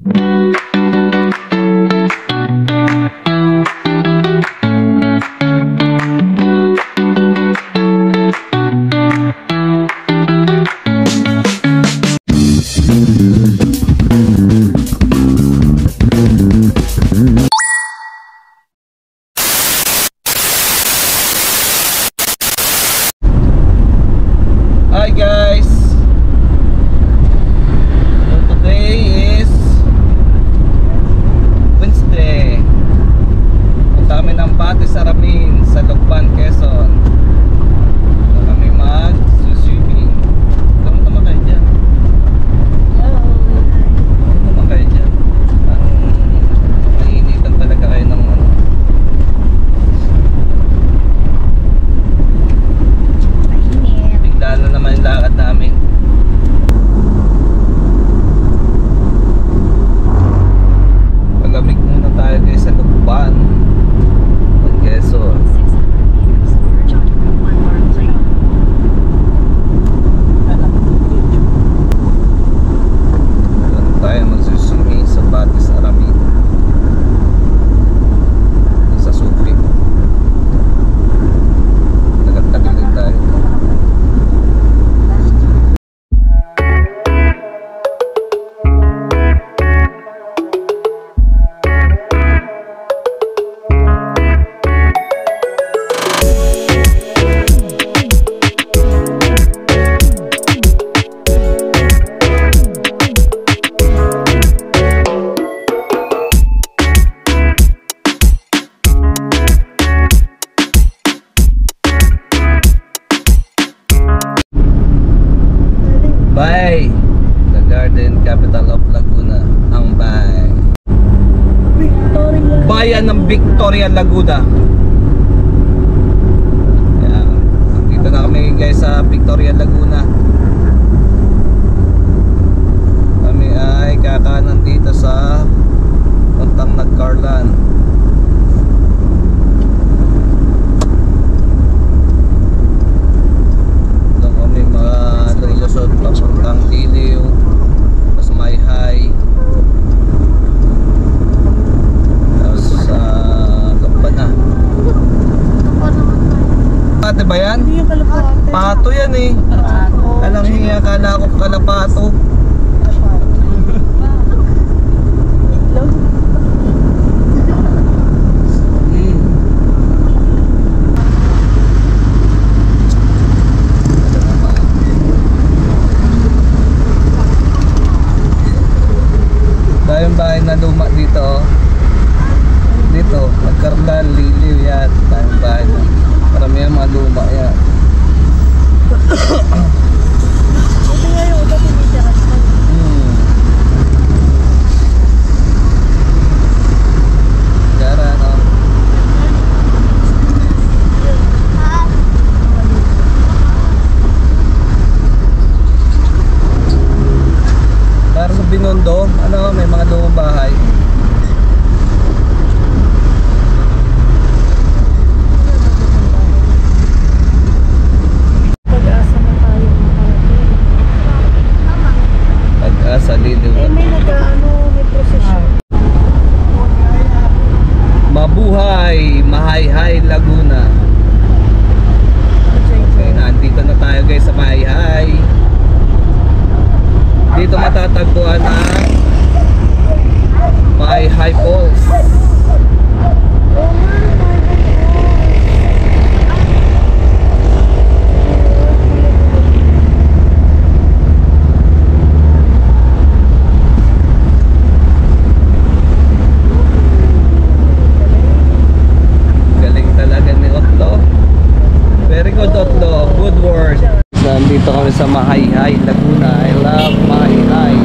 Hi guys, so today is Wednesday. Punta kami ng Batis Aramin sa Lukban, Quezon. So kami mag-swimming. Gano'n naman kayo dyan? Gano'n naman kayo dyan? Parang nainitan talaga kayo ng ano. Bigla na naman yung lakad namin. Pagamig muna tayo guys sa Lukban, Quezon. Doon tayo magsusumi sa Batis Aramin sa Sucre. Tagal-tagal tayo. Bay, the garden capital of Laguna, ang Bay. Bayan ng Victoria, Laguna. Yan. Dito na kami guys sa Victoria, Laguna. Kami ay kakanan dito sa puntang Nagcarlan. Doon kami malulusot papuntang Diliw, mas Mayhay, tapos sa Lukban na. Pate ba yan? Hindi yung kalapate. Pato yan eh. Alang hiya, akala ko kalapato. Itlog. Tayong bahay na luma dito oh. Dito, Nagcarlan, Liliw yan. Tayong bahay na marami yan mga luma yan. Ito nga yung ubat yung itiras ko. Gara no. Para sa Binondo, ano, may mga lumang bahay. Pag-asa na tayo makarating. Pag-asa, Liliw. Eh may may prosesyon. Mabuhay, Mahayhay, Laguna. Okay, nandito na tayo guys sa Mahayhay. Dito matatagpuan ang Mahayhay Falls. Galing talaga ni Otlo. Very good Otlo, good work. Nandito kami sa Mahayhay, Laguna. I love Mahayhay.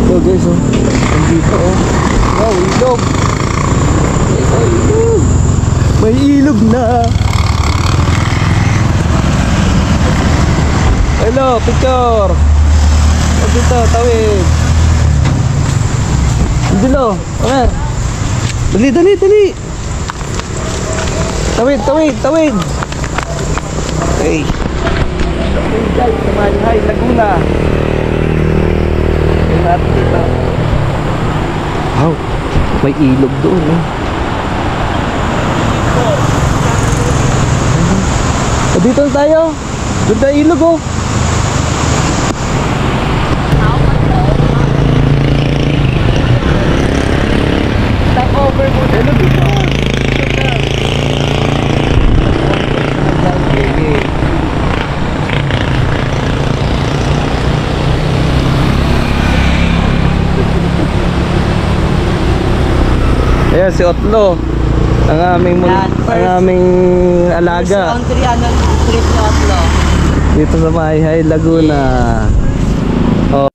So guys, oh, nandito oh. Wow, ilog. Ito, ilog. May ilog na. Hello, picture. Dito, tawid. Dito, Omer. Dali, dali, dali. Tawid, tawid, tawid. Okay. Okay guys, sa Mahayhay, Laguna. May ilog doon eh. Dito na tayo. Ganda ilog oh. Stop over mo. Hello dito. Ayan si Otlo. Ang aming alaga. Country, trip na Otlo. Dito sa Mayhay, Laguna. Oh.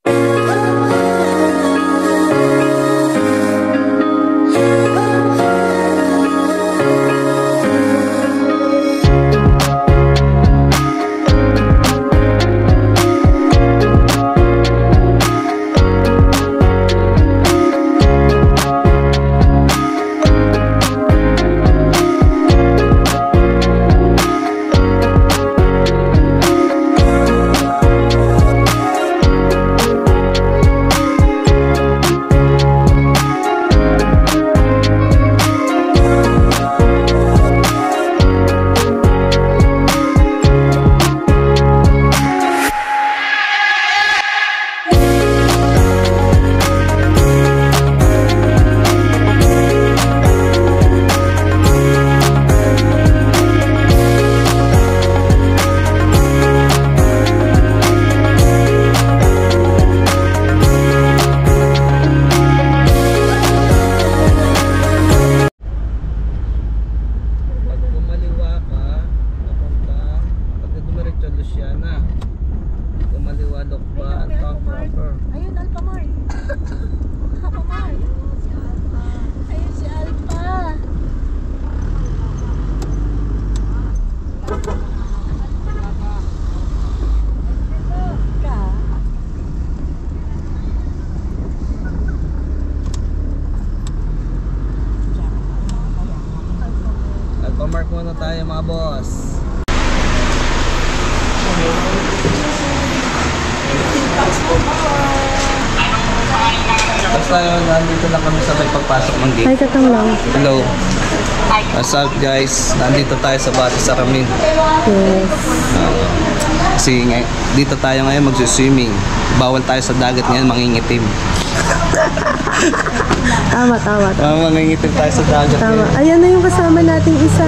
Ayun, Alphamart. Alphamart. Ayun si Alpha. Alphamart muna tayo mga boss. Tapos tayo, nandito lang kami sa may pagpasok ng gate. Ay, katang lang. Hello. What's up guys? Nandito tayo sa Bati Saramin. Yes. Kasi dito tayo ngayon magsuswimming. Bawal tayo sa dagat ngayon, mangingitim. Tama. Mangingitim tayo sa dagat Tama. ngayon. Ayan na yung kasama nating isa.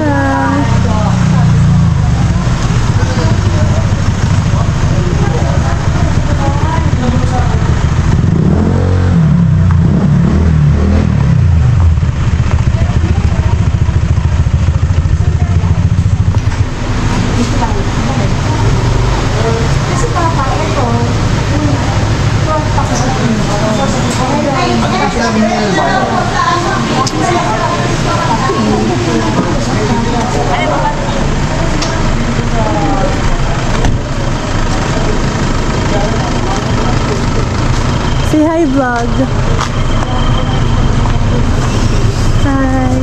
Say hi, vlog. Hi.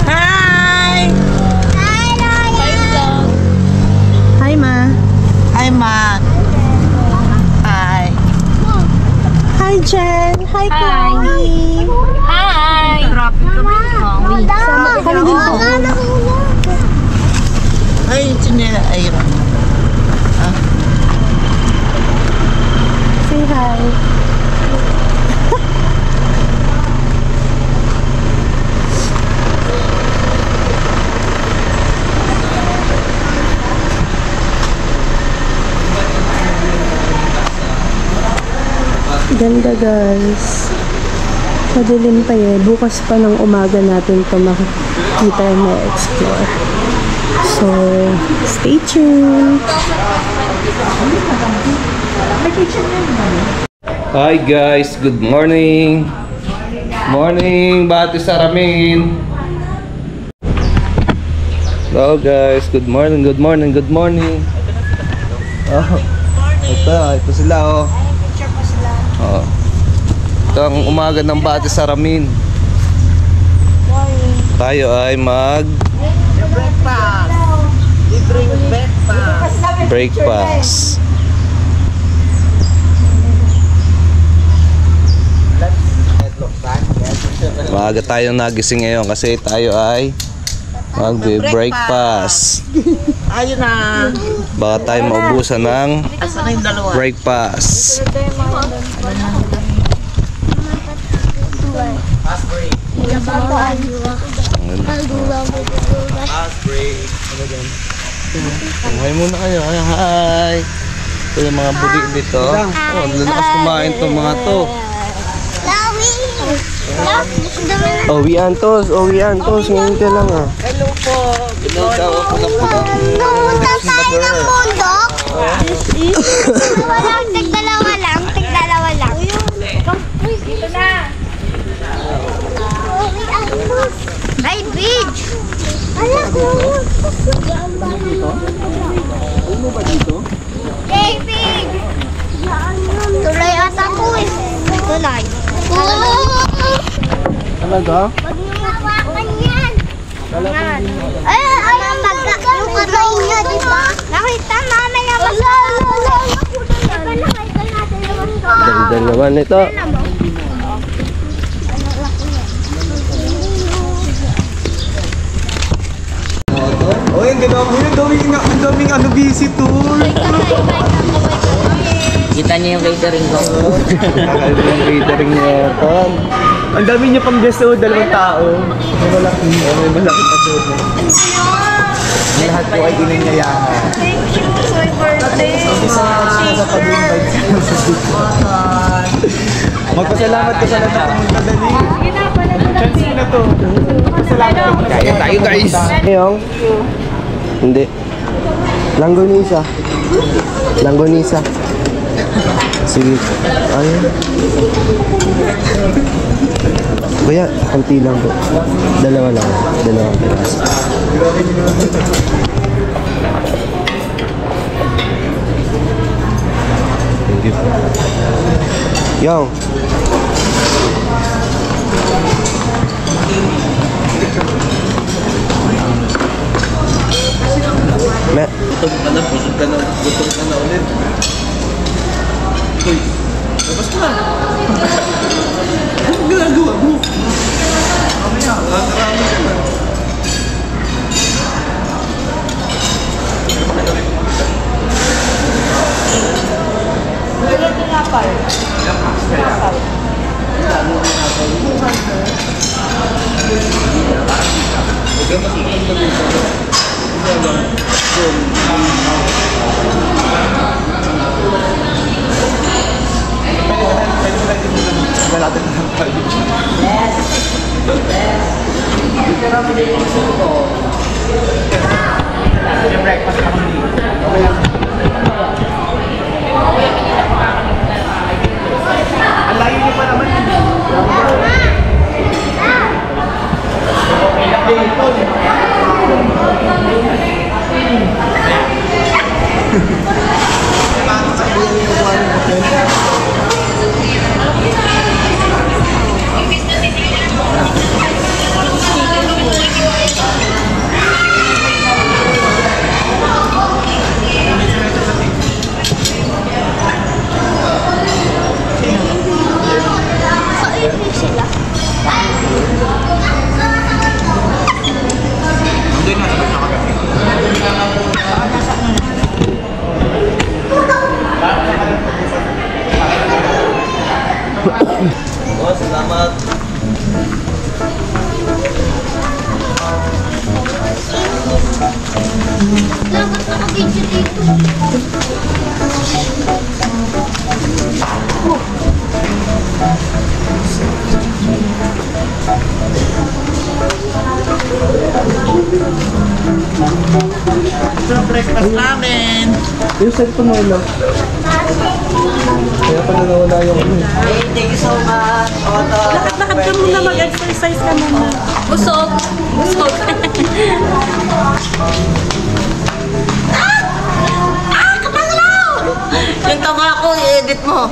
Hi. Hi, Ma. Hi, Ma. Hi. Hi, Jen. Hi, Chloe. Hi. Traffic kami, Chloe. Sama kami din po. Ay, sinila. Ayun. Say hi. Ganda guys. Madilim pa eh. Bukas pa ng umaga natin ito makikita and ma-explore. So, stay tuned. Hi guys, good morning. Morning, Bati Saramin. Hello guys, good morning. Oh, ito sila oh. Oh. Ito ang umaga ng Bati Saramin. Tayo ay Breakfast. Libreng breakfast. breakfast. Let's headlock back. Yes. Maaga tayong nagising ngayon kasi tayo ay magbe-breakfast. Ayun na. Baka tayo maubusan ng Asa na yung dalawa? breakfast. Hi muna kayo. Hi. Ito yung mga budi dito. Oh, lalakas kumain tong mga to. Uwian tos. Ngayon ka lang ah. Hello po. Daw ako na po. Pumunta tayo ng bundok. Walang tig-dalawa lang. Ito na. Ay, beach. Alam ko. Ano ba dito? Hey, beach. Tulay ata ko eh. Tulay. Talaga? Huwag niyo mawakan yan. Yan. Yung kamay niya, di ba? Nakita mamaya basta. Ganda naman ito. Oh, yung ginawa mo yun. Ang daming ano, busy tour. Kita niyo yung catering ko. Nakakalimutan yung catering niya. Ang dami niya pang guest, oh, 2 tao. May malaki. Oh, may malaki pa doon. Lahat po ay ginanyayahan. Thank you. My birthday. Sa pag-invite magpasalamat ka sa lahat ng pumunta dali. Chance mo na to. Salamat ka. Kaya tayo guys. Ayong? Hindi. Langgonisa. Sige. Ayun. Kuya, konti lang po. Dalawang piraso. Thank you. Yung. Gutom ka na ulit. Uy, labas ka na. Anong ginagawa mo? Mamaya, kakarami ka na. Oh, salamat. Dapat naka-video dito. Ito ang breakfast namin. Yung cellphone mo lang. Kaya pala nawala yung ano. Hey, thank you so much. Lakad ka muna, mag-exercise ka muna. Busog. Yung tama ko, i-edit mo.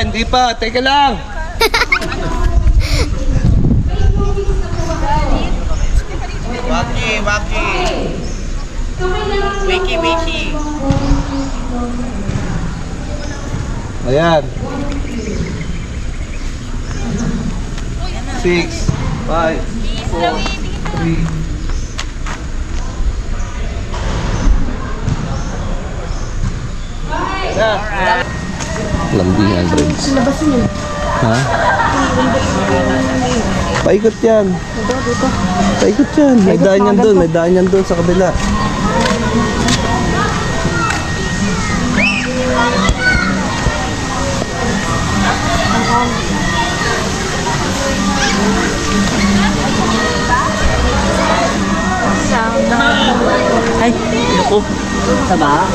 Hindi pa. Teka lang. Waki. Ayan. 6, 5, 4, 3. Lambingan Bridge. Ha? Paikot yan. Paikot yan. May daan yan doon. May daan yan doon sa kabila. Ay, naku. Saba?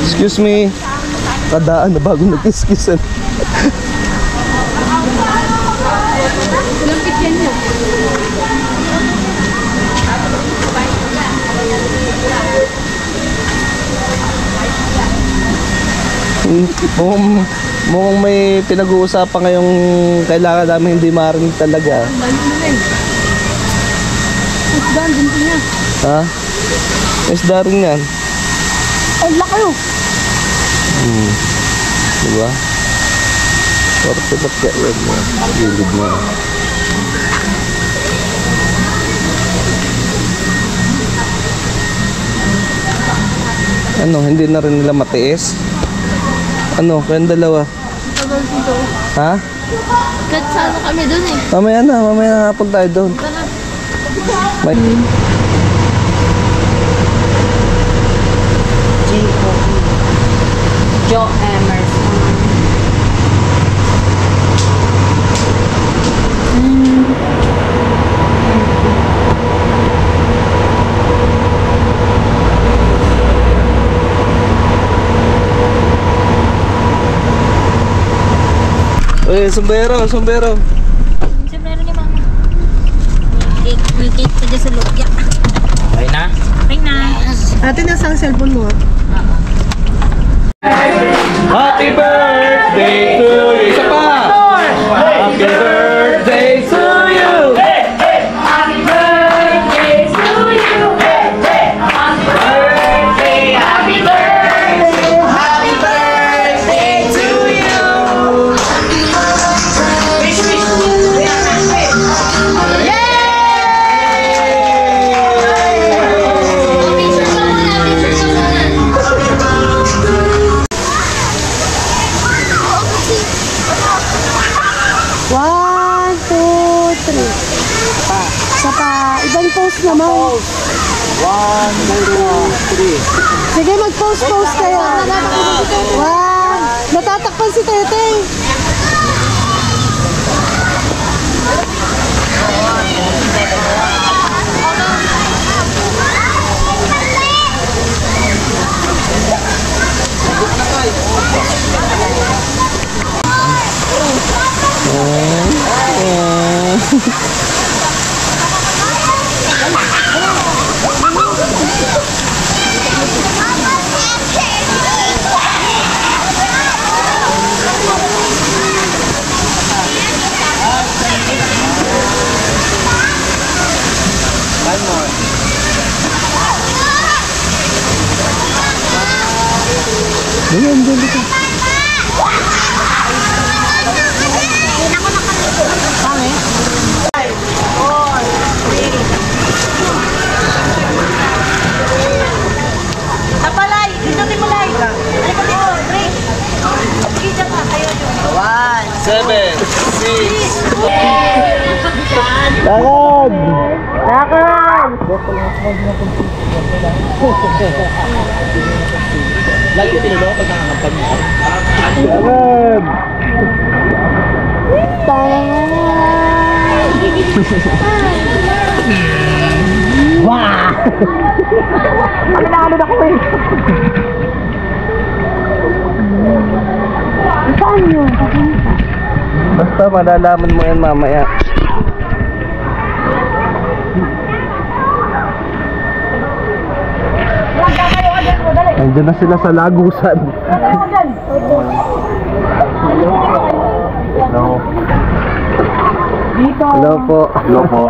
Excuse me. Kadaan na bago nag-kiss-kissan. Mukhang may pinag-uusapan ngayong kailangan namin hindi marinig talaga. Ha? May isda rin yan. Ang laki oh. Diba? Sorte ba't kaya yan mo? Gilid mo. Ano, hindi na rin nila matiis? Ano, kayong dalawa? Ha? Kahit sana kami dun eh. Mamaya na hapon tayo doon. May... Joe Emerson. Uy, sombrero. Sombrero ni mama. May cake pa dyan sa loob. Okay na? Okay na. Ate, nasa ang cellphone mo? Happy birthday to you! Isa pa! Happy birthday to you! Happy birthday to you. Happy birthday. Happy birthday. Happy birthday to you! Wish, wish! One, two, three. Isa pa. Ibang pose naman. 1, 2, 3. Sige, mag-pose kayo. One. Natatakpan si Tete. Napalay! Dito mo lay! Halika dito! Break! Sige dyan ka! Kayo yun! 7, 6, Lakad! Lakad! Lagi ko tinulong pag nakakampag mo. Lakad! Wah! Ano na ko eh! Saan yun? basta malalaman mo yan mamaya. Nandiyan na sila sa lagusan. Hello. Dito. Hello po. Hello po.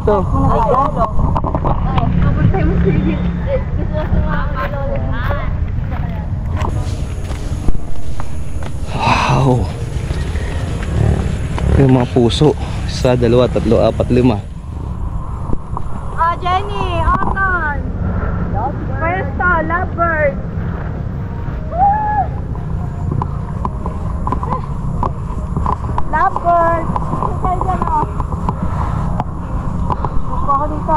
dito. Wow. Yung mga puso. 1, 2, 3, 4, 5. Ah, Jenny, Oton. First, lovebird. Lovebird. Saan dyan, oh? Gusto ako dito.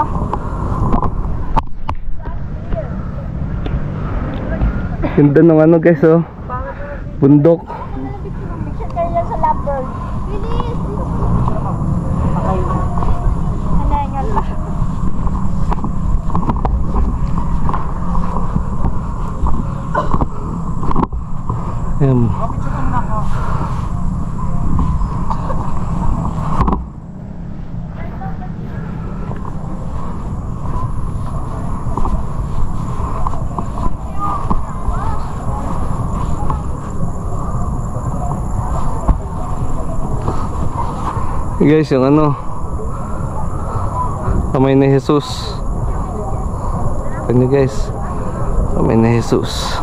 Ganda ng ano guys oh. Bundok. Picture kayo dyan sa lovebird. Bilis! Nanengal pa. Ayan. Guys, yung ano, kamay ni Jesus. Ano guys, kamay ni Jesus.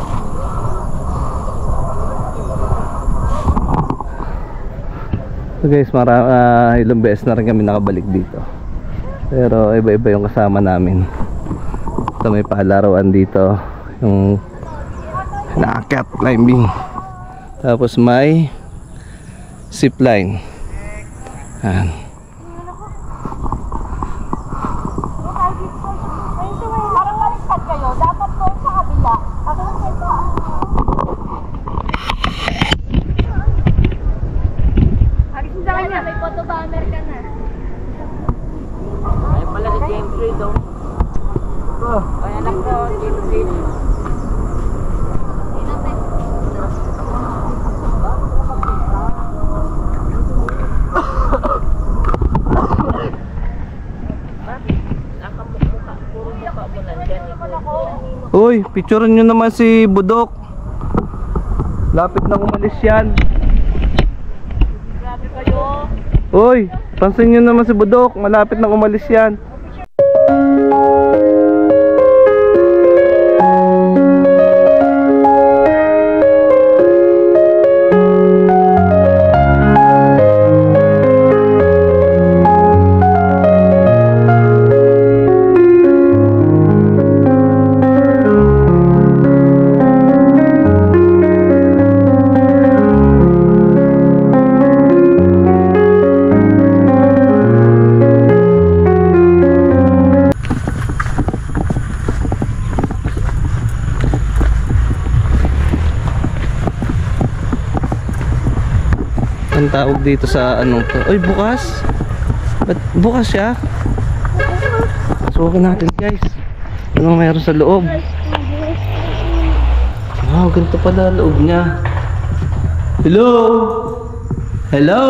So guys, ilang beses na rin kami nakabalik dito. Pero iba-iba yung kasama namin. Ito may palarawan dito, yung naakyat climbing. Tapos may zipline. Ayan. Parang baliktad kayo. Dapat doon sa kabila. Ako lang kayo. Alisin sa kanya. May photo banner ka na. Ay pala si James Reid oh. Ay anak ko, James Reid. Uy, picturean nyo naman si Budok. Lapit na umalis yan. Grabe kayo. Uy, pansin nyo naman si Budok. Malapit na umalis yan. Ang tawag dito sa anong to? Uy, bukas? Ba't bukas siya? Suwakin natin guys. Ano mayroon sa loob? Wow, ganito pala loob niya. Hello? Hello?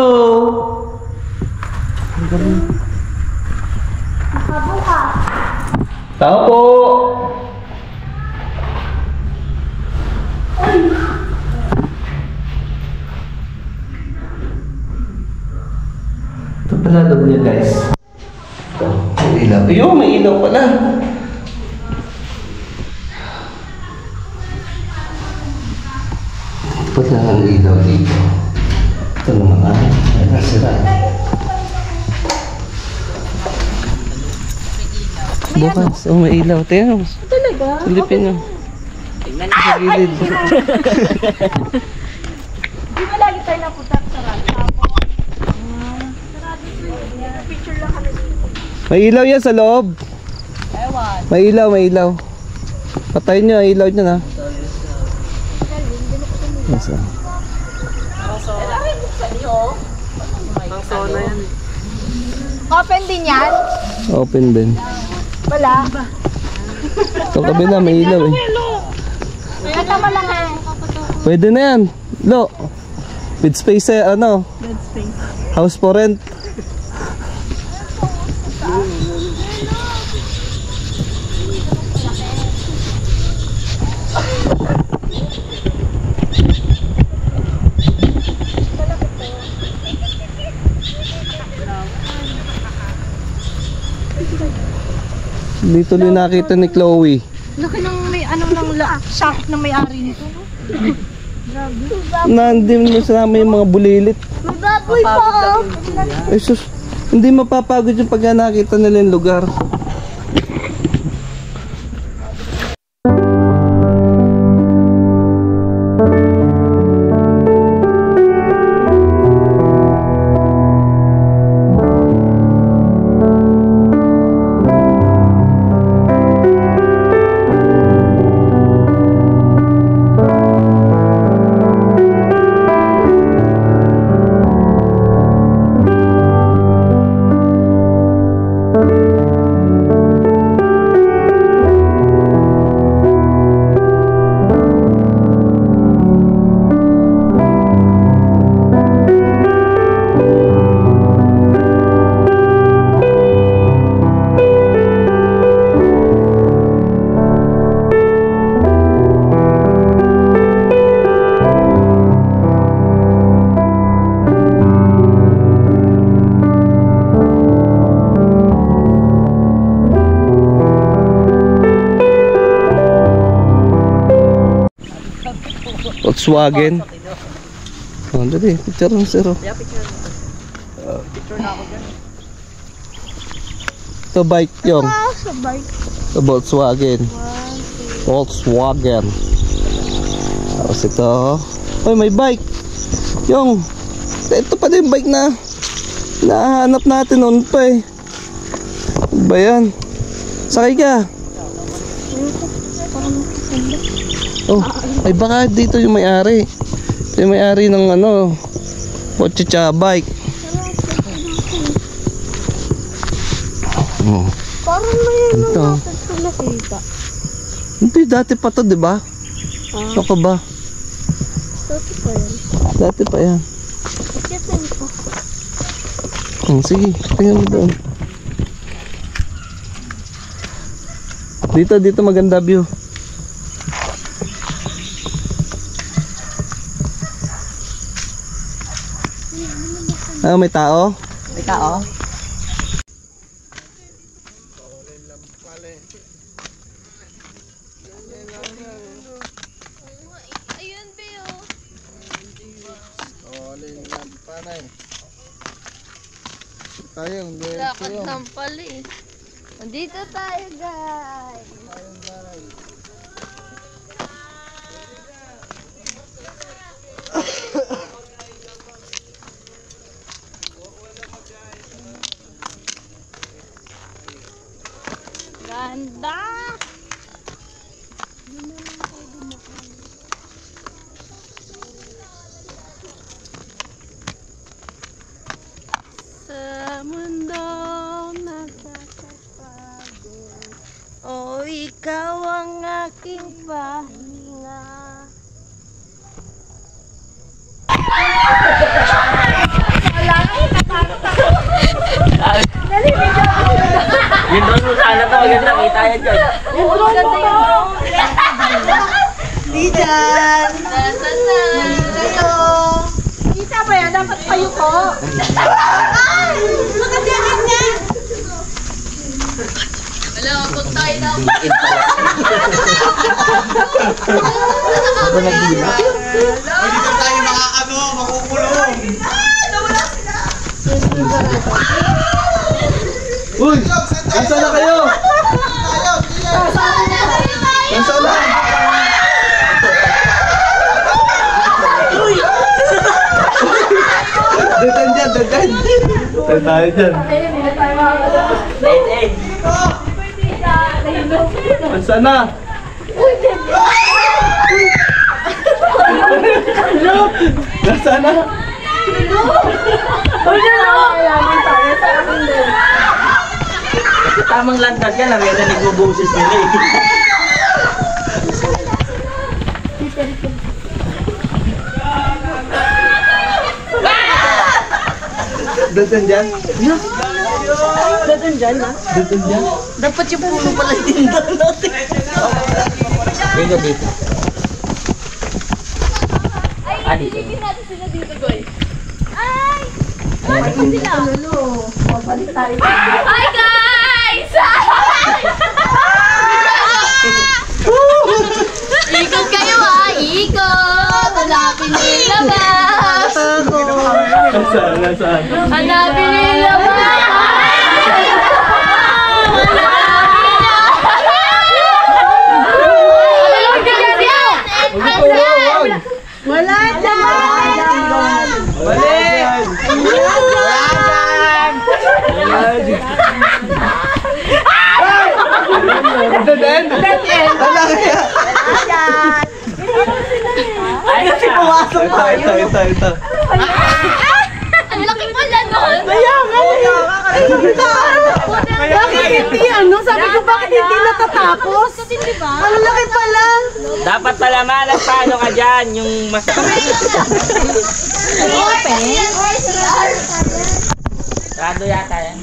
Ang galing. Tao po! Ito pala loob niya guys. Ito, may ilaw. Ayun, may ilaw pala. Pala ang ilaw dito. Ito naman ay nasira. Bukas, oh may ilaw. Tingnan mo. Talaga? Silipin nyo. Tingnan Sa gilid. Di ba lagi tayo napunta sa rata? Picture lang kami dito. May ilaw yan sa loob. Ewan. May ilaw, may ilaw. Patayin nyo, ilaw nyo na. Nasa? Open din yan? Open din. Wala. Ito kabila, may ilaw eh. Katama lang eh. Pwede na yan. Lo. With space eh, ano? Bed space. House for rent. Dito tuloy nakita ni Chloe. Laki ng may anong sakop ng may-ari nito. No? Nandun mo sa namin yung mga bulilit. May baboy pa. Ay sus, hindi mapapagod yung pagka nakita nila yung lugar. Volkswagen. Oh, dali, picture ng sir. Yeah, picture na ako dyan. Ito bike yung. Sa bike. Ito Volkswagen. Volkswagen. Tapos ito. Uy, may bike. Yung. Ito pa din bike na nahanap natin noon pa eh. Ano ba yan? Sakay ka. Oh, ay baka dito yung may-ari. Ito yung may-ari ng ano, kotse tsaka bike. Oh. Parang may Ito. natin ko nakita. Hindi, dati pa to, di ba? Ano ka ba? Dati pa yan. Dati pa yan. Kitin ko. Sige, tingnan mo doon. Dito maganda view. Ah, may tao? May tao? Ayun, Beo. Lakad ng pali. Nandito tayo, guys. Ganda! Sa mundong nakakapagod, oh, ikaw ang aking pahinga. Yung drone mo sana to, maganda kita yan dyan. Di dyan. Nasaan na? Kayo. Kita ba yan? Dapat kayo ko. Ay! Makatiyakan niya. Wala, pag tayo na. Dito tayo makukulong. Uy! Nasaan na kayo? Nasaan na? Dagan dyan, dagan. Dagan tayo dyan. Nasaan na? Nasaan na? Tamang landas yan, narinig mo boses nila eh. Dagan dyan? Dadan dyan ha? Dagan dyan? Dapat yung puno pala yung tindahan natin. Dito, dito. Ay, iligin natin sila dito, guys. Ay! Ay, sila. Hi, guys! Nasaan? Hanapin nila ba? Wala dyan! Ito. Ang laki pala nun. Bakit hindi ano? Sabi ko bakit hindi natatapos? Ang laki pala. Dapat palamanan paano ka dyan, yung masakit. Sarado yata yan.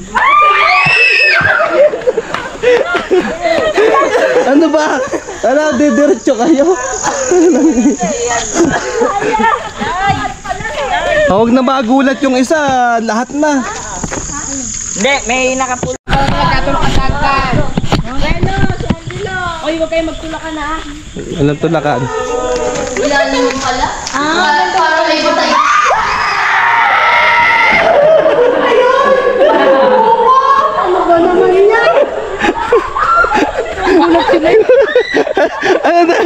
Ano ba? Ano, didiretso kayo? Huwag na magulat yung isa, lahat na. Hindi, may nakapula. Oy, huwag kayo magtulakan ha. Anong tulakan? Ilalim pala? Parang may butay. Ano na?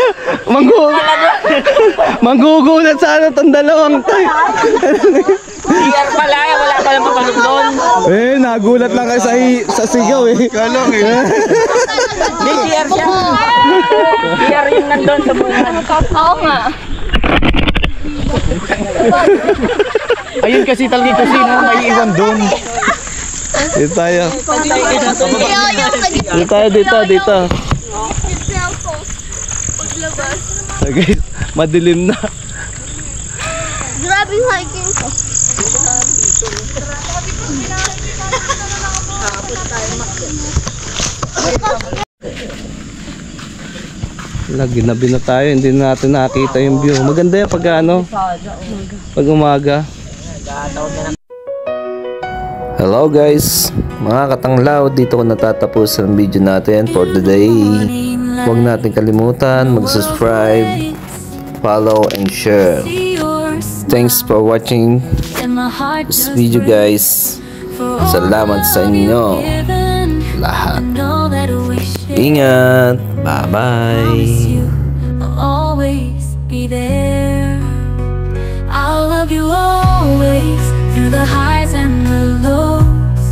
Manggugulat sana itong dalawang tayo. CR pala, wala palang papalok doon. Nagulat lang kayo sa sigaw Kalong Hindi, CR siya. CR yung nandun sa bungan. Oo nga. Ayun kasi talaga sino may iwan doon. Dito tayo. Dito. So guys, madilim na. Grabe yung hiking ko. Ginabi na tayo, hindi na natin nakita yung view. Maganda yan pag pag umaga. Hello guys, mga katanglaw, dito ko natatapos ang video natin for today. Huwag natin kalimutan mag-subscribe, follow and share. Thanks for watching this video guys. Salamat sa inyo lahat. Ingat, bye bye. Always be there. I'll love you always through the highs and the lows.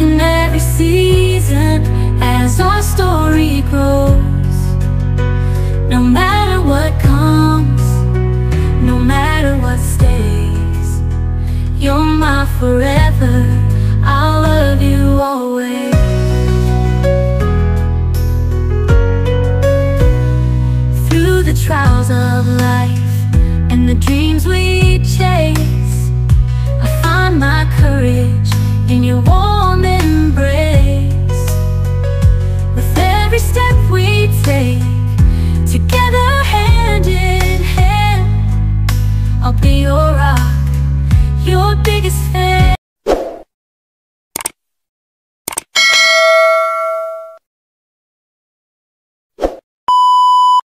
In every season as our story grows. No matter what comes, no matter what stays, you're my forever. I'll love you always. Through the trials of life and the dreams we chase, I find my courage in your warm embrace. With every step we take, together hand in hand, I'll be your rock, your biggest